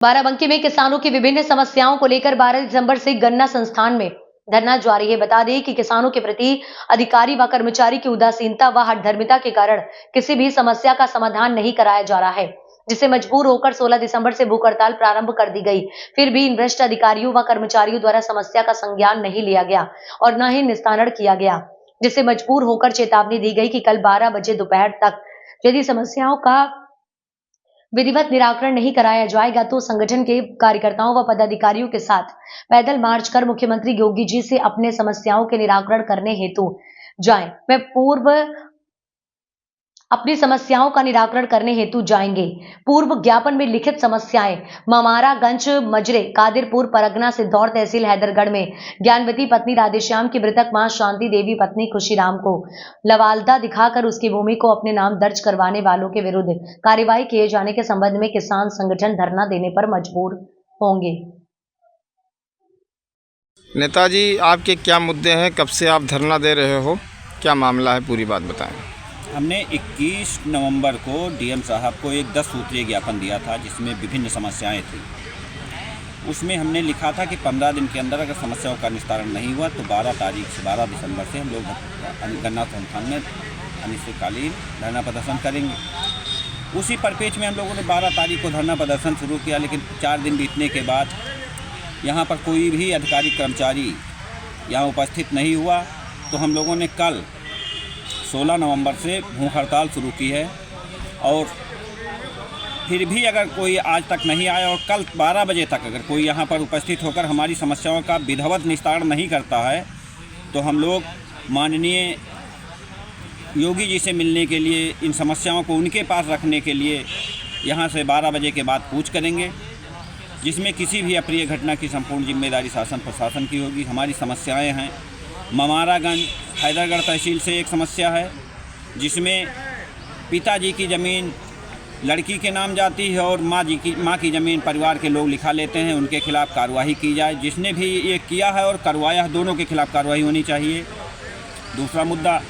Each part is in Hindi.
बाराबंकी में किसानों की विभिन्न समस्याओं को लेकर 12 दिसंबर से गन्ना संस्थान में धरना जारी है। बता दें कि किसानों के प्रति अधिकारी व कर्मचारी की उदासीनता व हठधर्मिता के कारण किसी भी समस्या का समाधान नहीं कराया जा रहा है, जिसे मजबूर होकर 16 दिसंबर से भूख हड़ताल प्रारंभ कर दी गई। फिर भी इन भ्रष्ट अधिकारियों व कर्मचारियों द्वारा समस्या का संज्ञान नहीं लिया गया और न ही निस्तारण किया गया, जिससे मजबूर होकर चेतावनी दी गई कि कल 12 बजे दोपहर तक यदि समस्याओं का विधिवत निराकरण नहीं कराया जाएगा तो संगठन के कार्यकर्ताओं व पदाधिकारियों के साथ पैदल मार्च कर मुख्यमंत्री योगी जी से अपने समस्याओं के निराकरण करने हेतु जाएं। अपनी समस्याओं का निराकरण करने हेतु जाएंगे। पूर्व ज्ञापन में लिखित समस्याएं ममारागंज मजरे कादिरपुर परगना सिद्धौर तहसील हैदरगढ़ में ज्ञानवती पत्नी राधेश्याम की मृतक मां शांति देवी पत्नी खुशीराम को लवालदा दिखाकर उसकी भूमि को अपने नाम दर्ज करवाने वालों के विरुद्ध कार्यवाही किए जाने के संबंध में किसान संगठन धरना देने पर मजबूर होंगे। नेताजी, आपके क्या मुद्दे हैं? कब से आप धरना दे रहे हो? क्या मामला है? पूरी बात बताएं। हमने 21 नवंबर को डीएम साहब को एक 10 सूत्रीय ज्ञापन दिया था जिसमें विभिन्न समस्याएं थी। उसमें हमने लिखा था कि 15 दिन के अंदर अगर समस्याओं का निस्तारण नहीं हुआ तो 12 दिसंबर से हम लोग गन्ना संस्थान में अनिश्चितकालीन धरना प्रदर्शन करेंगे। उसी परिप्रेक्ष्य में हम लोगों ने 12 तारीख को धरना प्रदर्शन शुरू किया, लेकिन 4 दिन बीतने के बाद यहाँ पर कोई भी अधिकारी कर्मचारी यहाँ उपस्थित नहीं हुआ, तो हम लोगों ने कल 16 नवंबर से भूख हड़ताल शुरू की है। और फिर भी अगर कोई आज तक नहीं आया और कल 12 बजे तक अगर कोई यहाँ पर उपस्थित होकर हमारी समस्याओं का विधिवत निस्तारण नहीं करता है तो हम लोग माननीय योगी जी से मिलने के लिए, इन समस्याओं को उनके पास रखने के लिए यहाँ से 12 बजे के बाद कूच करेंगे, जिसमें किसी भी अप्रिय घटना की संपूर्ण जिम्मेदारी शासन प्रशासन की होगी। हमारी समस्याएं हैं, ममारागंज हैदरगढ़ तहसील से एक समस्या है जिसमें पिताजी की ज़मीन लड़की के नाम जाती है और माँ की ज़मीन परिवार के लोग लिखा लेते हैं। उनके खिलाफ़ कार्रवाई की जाए, जिसने भी ये किया है और करवाया है दोनों के खिलाफ़ कार्रवाई होनी चाहिए। दूसरा मुद्दा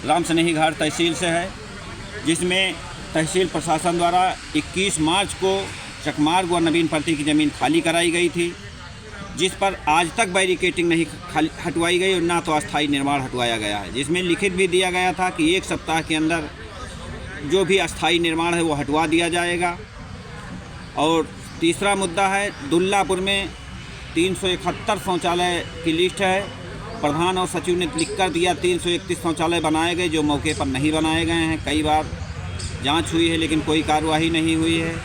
राम स्नेही घाट तहसील से है, जिसमें तहसील प्रशासन द्वारा 21 मार्च को चकमार्ग व नवीन प्रति की ज़मीन खाली कराई गई थी, जिस पर आज तक बैरिकेटिंग नहीं हटवाई गई और ना तो अस्थायी निर्माण हटवाया गया है, जिसमें लिखित भी दिया गया था कि 1 सप्ताह के अंदर जो भी अस्थायी निर्माण है वो हटवा दिया जाएगा। और तीसरा मुद्दा है दुल्लापुर में 371 शौचालय की लिस्ट है, प्रधान और सचिव ने लिख कर दिया 331 शौचालय बनाए गए जो मौके पर नहीं बनाए गए हैं। कई बार जांच हुई है लेकिन कोई कार्यवाही नहीं हुई है।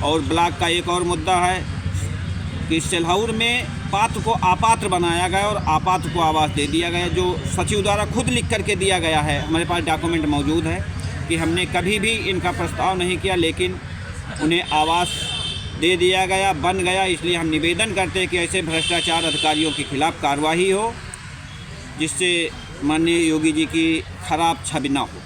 और ब्लॉक का एक और मुद्दा है कि सिलहौर में पात्र को अपात्र बनाया गया और अपात्र को आवास दे दिया गया, जो सचिव द्वारा खुद लिख करके दिया गया है। हमारे पास डॉक्यूमेंट मौजूद है कि हमने कभी भी इनका प्रस्ताव नहीं किया लेकिन उन्हें आवास दे दिया गया, बन गया। इसलिए हम निवेदन करते हैं कि ऐसे भ्रष्टाचार अधिकारियों के खिलाफ़ कार्रवाई हो, जिससे माननीय योगी जी की खराब छवि ना हो।